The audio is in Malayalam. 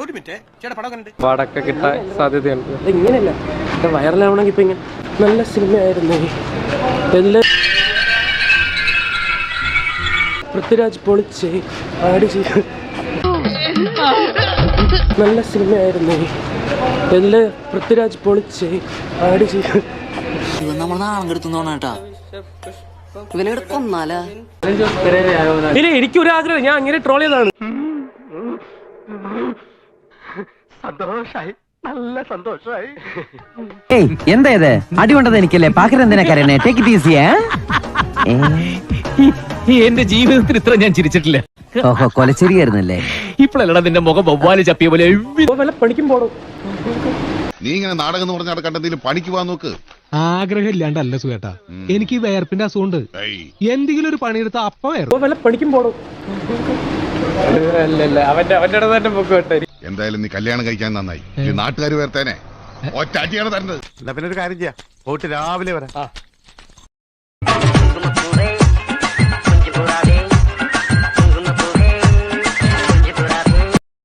ഒരു മിനിറ്റ് ചേട്ടാ പടം കണ്ടിട്ട് പാടൊക്കെ കിട്ടാൻ സാധ്യതയുണ്ട്. ഇങ്ങനെയല്ല വൈറലാവണമെങ്കിൽ ഇപ്പൊ ഇങ്ങനെ നല്ല സിനിമയായിരുന്നു. എല്ലാ പൃഥ്വിരാജ് പൊളിച്ച് ആട് ചെയ്ത് നല്ല സിനിമയായിരുന്നു. എല്ലാ പൃഥ്വിരാജ് പൊളിച്ച് ആട് ചെയ്ത് നമ്മൾ നാളെ കെടുത്തുന്നോണേട്ടാ ഇവനെ കൊന്നാലാ. ഇല്ല, എനിക്കൊരു ആഗ്രഹം, ഞാൻ അങ്ങനെ ട്രോൾ ചെയ്തതാണ്. സന്തോഷായി, നല്ല സന്തോഷായി. എന്താ ഇത് അടി കൊണ്ടത് എനിക്കല്ലേ പാക്കരെന്തിനാ കരയണേ? Take it easy. എന്റെ ജീവിതത്തിൽ ഇത്ര ഞാൻ ചിരിച്ചിട്ടില്ല. ഓഹോ, കൊലച്ചെരിയായിരുന്നല്ലേ? ഇപ്പോഴല്ലടാ നിന്റെ മുഖം വവ്വാല് ചപ്പിയ പോലെ. വല്ല പണിക്കും പോണോ? നീ ഇങ്ങനെ നാടകം എന്ന് പറഞ്ഞാൽ കണ്ടെന്തെങ്കിലും പണിക്ക് പോകാൻ നോക്ക്. ആഗ്രഹം ഇല്ലാണ്ടല്ല സുഖേട്ടാ, എനിക്ക് ഈ വയർപ്പിന്റെ അസുഖമുണ്ട്. എന്തെങ്കിലും ഒരു പണിയെടുത്ത അപ്പ വല്ല പണിക്കും പോണോ? അവന്റെ തന്നെ പൊക്കോട്ടെ. എന്തായാലും നീ കല്യാണം കഴിക്കാൻ നന്നായി. നാട്ടുകാർ വേർത്തേനെ ഒറ്റ അടിയാണ് തരുന്നത്. പിന്നെ ഒരു കാര്യം ചെയ്യാം, പോയിട്ട് രാവിലെ വരാം.